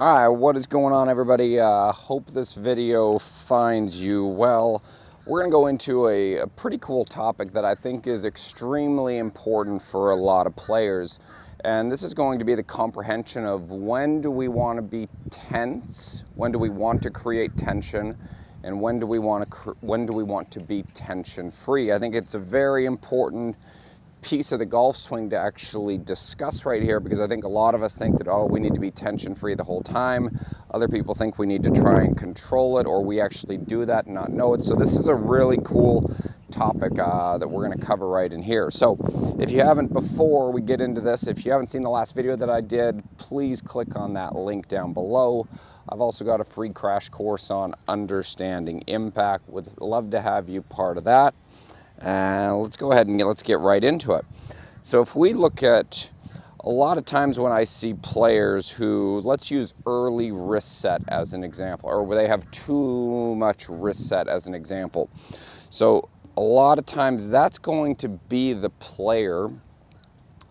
Hi, what is going on, everybody? Hope this video finds you well. We're going to go into a pretty cool topic that I think is extremely important for a lot of players. And this is going to be the comprehension of when do we want to be tense, when do we want to create tension, and when do we want to be tension free. I think it's a very important piece of the golf swing to actually discuss right here, because I think a lot of us think that, oh, we need to be tension free the whole time. Other people think we need to try and control it, or we actually do that and not know it. So this is a really cool topic that we're going to cover right in here. So if you haven't, before we get into this, if you haven't seen the last video that I did, please click on that link down below. I've also got a free crash course on understanding impact. Would love to have you part of that. And let's go ahead and let's get right into it. So if we look at a lot of times when I see players who, let's use early wrist set as an example, or where they have too much wrist set as an example. So a lot of times that's going to be the player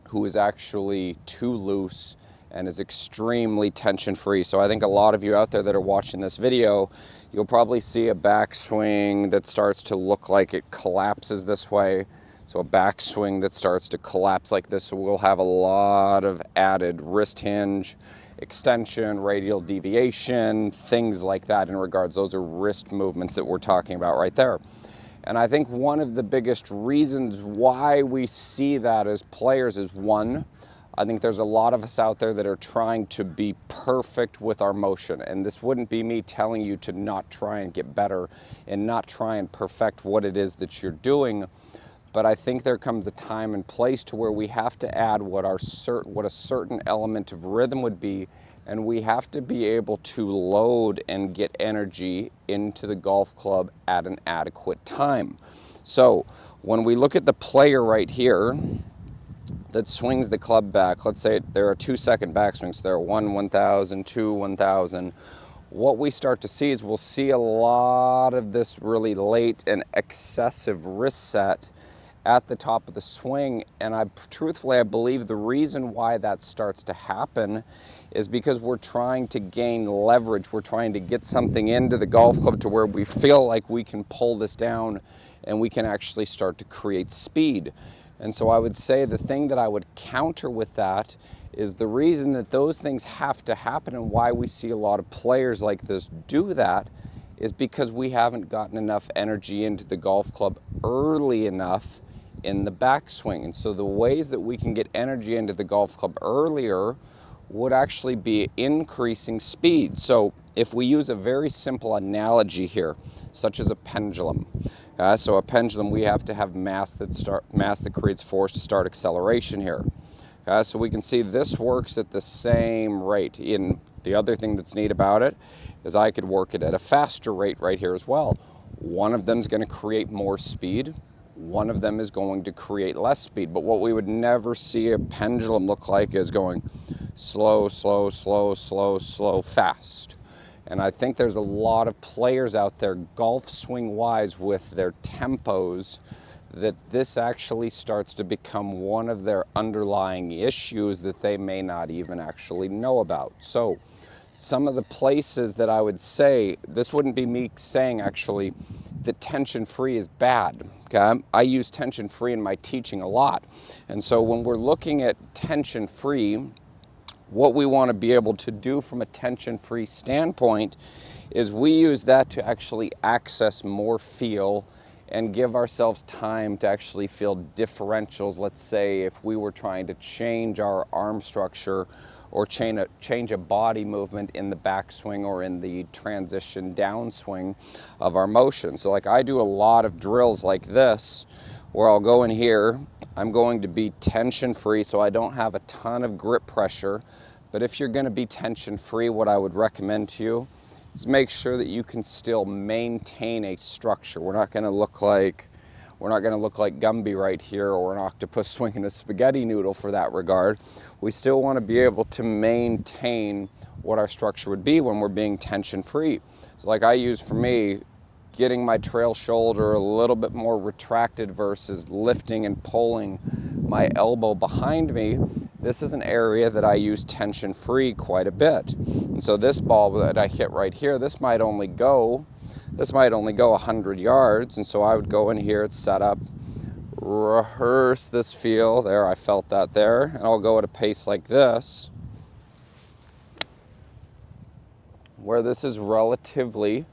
who is actually too loose and is extremely tension free. So I think a lot of you out there that are watching this video, you'll probably see a backswing that starts to look like it collapses this way. So a backswing that starts to collapse like this. So we'll have a lot of added wrist hinge, extension, radial deviation, things like that in regards. Those are wrist movements that we're talking about right there. And I think one of the biggest reasons why we see that as players is, one, I think there's a lot of us out there that are trying to be perfect with our motion. And this wouldn't be me telling you to not try and get better and not try and perfect what it is that you're doing. But I think there comes a time and place to where we have to add what a certain element of rhythm would be, and we have to be able to load and get energy into the golf club at an adequate time. So when we look at the player right here that swings the club back, let's say there are 2-second backswings, so there are 1,000, 2, 1,000. What we start to see is we'll see a lot of this really late and excessive wrist set at the top of the swing. And truthfully, I believe the reason why that starts to happen is because we're trying to gain leverage. We're trying to get something into the golf club to where we feel like we can pull this down and we can actually start to create speed. And so I would say the thing that I would counter with that is the reason that those things have to happen and why we see a lot of players like this do that is because we haven't gotten enough energy into the golf club early enough in the backswing. And so the ways that we can get energy into the golf club earlier would actually be increasing speed. So if we use a very simple analogy here, such as a pendulum. So a pendulum, we have to have mass that creates force to start acceleration here. So we can see this works at the same rate. In the other thing that's neat about it is I could work it at a faster rate right here as well. One of them is going to create more speed. One of them is going to create less speed. But what we would never see a pendulum look like is going slow, slow, slow, slow, slow, fast. And I think there's a lot of players out there, golf swing wise, with their tempos, that this actually starts to become one of their underlying issues that they may not even actually know about. So some of the places that I would say, this wouldn't be me saying actually that tension free is bad. Okay? I use tension free in my teaching a lot. And so when we're looking at tension free, what we want to be able to do from a tension-free standpoint is we use that to actually access more feel and give ourselves time to actually feel differentials. Let's say if we were trying to change our arm structure or change a body movement in the backswing or in the transition downswing of our motion. So like I do a lot of drills like this where I'll go in here, I'm going to be tension free so I don't have a ton of grip pressure. But if you're going to be tension free, what I would recommend to you is make sure that you can still maintain a structure. We're not going to look like Gumby right here, or an octopus swinging a spaghetti noodle for that regard. We still want to be able to maintain what our structure would be when we're being tension free. So like I use for me, getting my trail shoulder a little bit more retracted versus lifting and pulling my elbow behind me this is an area that I use tension-free quite a bit. And so this ball that I hit right here, this might only go 100 yards. And so I would go in here, it's set up, rehearse this feel. There, I felt that there. And I'll go at a pace like this, where this is relatively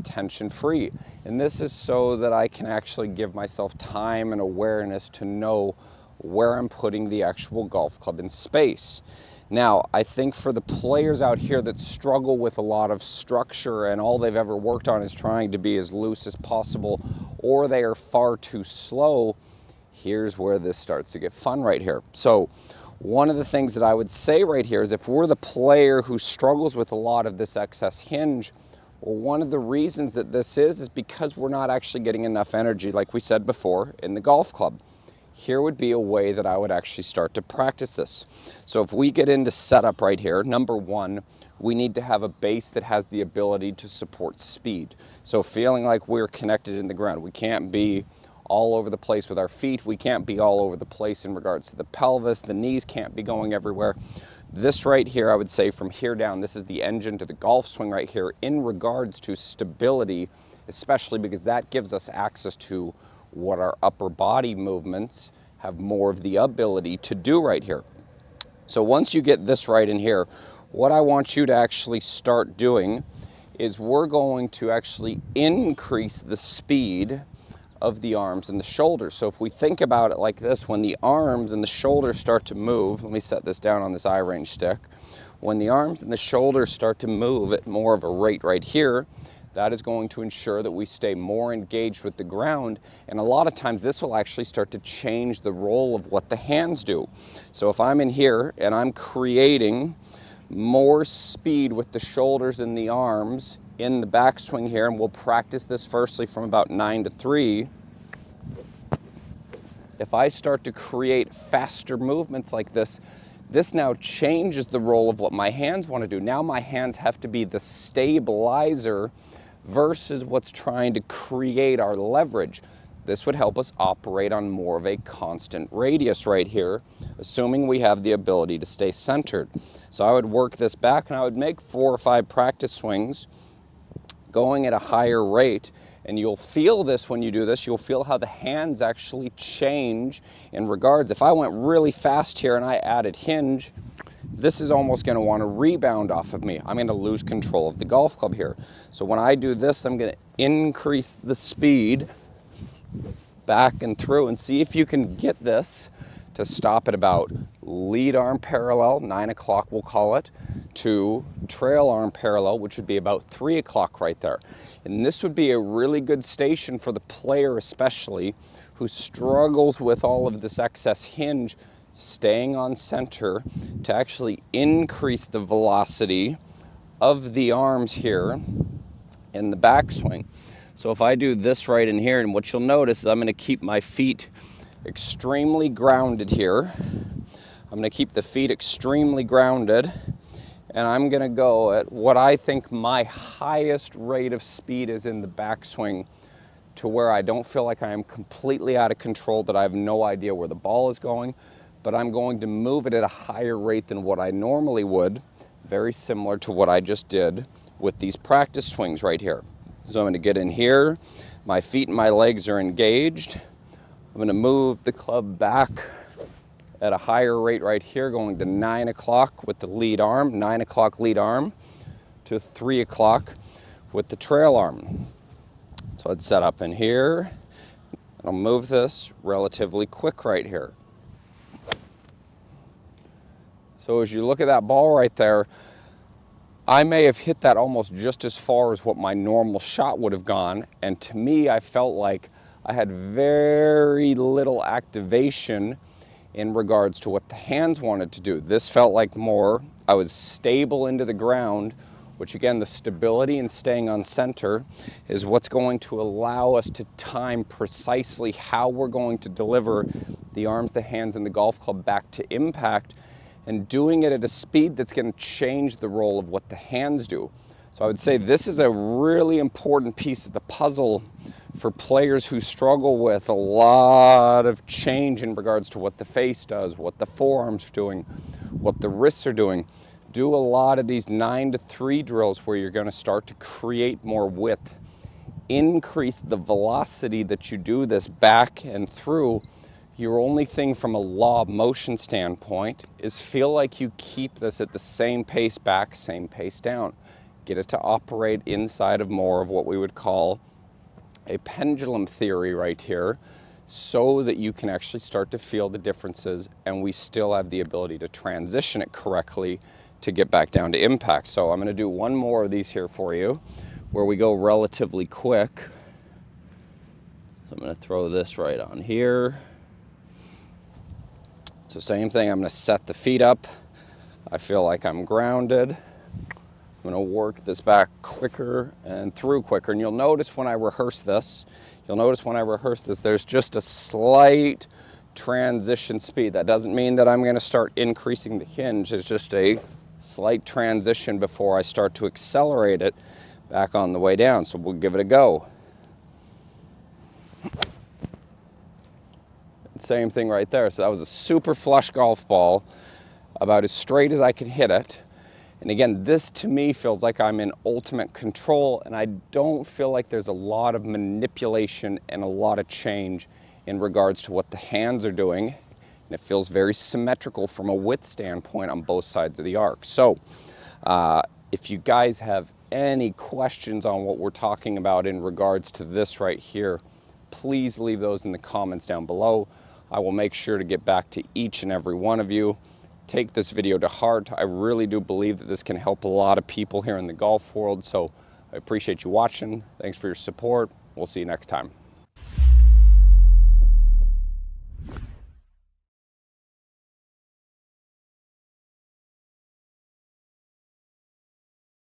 tension-free. And this is so that I can actually give myself time and awareness to know where I'm putting the actual golf club in space. Now, I think for the players out here that struggle with a lot of structure and all they've ever worked on is trying to be as loose as possible, or they are far too slow, here's where this starts to get fun right here. So one of the things that I would say right here is if we're the player who struggles with a lot of this excess hinge, well, one of the reasons that this is because we're not actually getting enough energy, like we said before, in the golf club. Here would be a way that I would actually start to practice this. So if we get into setup right here, number one, we need to have a base that has the ability to support speed. So feeling like we're connected in the ground. We can't be all over the place with our feet. We can't be all over the place in regards to the pelvis. The knees can't be going everywhere. This right here, I would say from here down, this is the engine to the golf swing right here in regards to stability, especially because that gives us access to what our upper body movements have more of the ability to do right here. So once you get this right in here, what I want you to actually start doing is we're going to actually increase the speed of the arms and the shoulders. So if we think about it like this, when the arms and the shoulders start to move, let me set this down on this eye range stick. When the arms and the shoulders start to move at more of a rate right here, that is going to ensure that we stay more engaged with the ground. And a lot of times this will actually start to change the role of what the hands do. So if I'm in here and I'm creating more speed with the shoulders and the arms in the backswing here, and we'll practice this firstly from about 9 to 3. If I start to create faster movements like this, this now changes the role of what my hands want to do. Now my hands have to be the stabilizer versus what's trying to create our leverage. This would help us operate on more of a constant radius right here, assuming we have the ability to stay centered. So I would work this back and I would make 4 or 5 practice swings going at a higher rate. And you'll feel this when you do this. You'll feel how the hands actually change in regards. If I went really fast here and I added hinge, this is almost going to want to rebound off of me. I'm going to lose control of the golf club here. So when I do this, I'm going to increase the speed back and through, and see if you can get this to stop at about lead arm parallel, 9 o'clock we'll call it, to trail arm parallel, which would be about 3 o'clock right there. And this would be a really good station for the player especially who struggles with all of this excess hinge, staying on center to actually increase the velocity of the arms here in the backswing. So if I do this right in here, and what you'll notice is I'm going to keep my feet extremely grounded here. I'm going to keep the feet extremely grounded, and I'm going to go at what I think my highest rate of speed is in the backswing, to where I don't feel like I am completely out of control, that I have no idea where the ball is going, but I'm going to move it at a higher rate than what I normally would, very similar to what I just did with these practice swings right here. So I'm going to get in here, my feet and my legs are engaged. I'm going to move the club back at a higher rate right here, going to 9 o'clock with the lead arm, 9 o'clock lead arm, to 3 o'clock with the trail arm. So I'd set up in here, and I'll move this relatively quick right here. So as you look at that ball right there, I may have hit that almost just as far as what my normal shot would have gone, and to me I felt like I had very little activation in regards to what the hands wanted to do. This felt like more, I was stable into the ground, which again, the stability and staying on center is what's going to allow us to time precisely how we're going to deliver the arms, the hands, and the golf club back to impact, and doing it at a speed that's going to change the role of what the hands do. So I would say this is a really important piece of the puzzle for players who struggle with a lot of change in regards to what the face does, what the forearms are doing, what the wrists are doing. Do a lot of these 9-to-3 drills where you're going to start to create more width. Increase the velocity that you do this back and through. Your only thing from a law of motion standpoint is feel like you keep this at the same pace back, same pace down. Get it to operate inside of more of what we would call a pendulum theory right here, so that you can actually start to feel the differences, and we still have the ability to transition it correctly to get back down to impact. So I'm going to do one more of these here for you where we go relatively quick. So I'm going to throw this right on here. So same thing, I'm going to set the feet up. I feel like I'm grounded. I'm going to work this back quicker and through quicker. And you'll notice when I rehearse this, there's just a slight transition speed. That doesn't mean that I'm going to start increasing the hinge. It's just a slight transition before I start to accelerate it back on the way down. So we'll give it a go. Same thing right there. So that was a super flush golf ball, about as straight as I could hit it. And again, this to me feels like I'm in ultimate control, and I don't feel like there's a lot of manipulation and a lot of change in regards to what the hands are doing. And it feels very symmetrical from a width standpoint on both sides of the arc. So if you guys have any questions on what we're talking about in regards to this right here, please leave those in the comments down below. I will make sure to get back to each and every one of you. Take this video to heart. I really do believe that this can help a lot of people here in the golf world. So I appreciate you watching. Thanks for your support. We'll see you next time.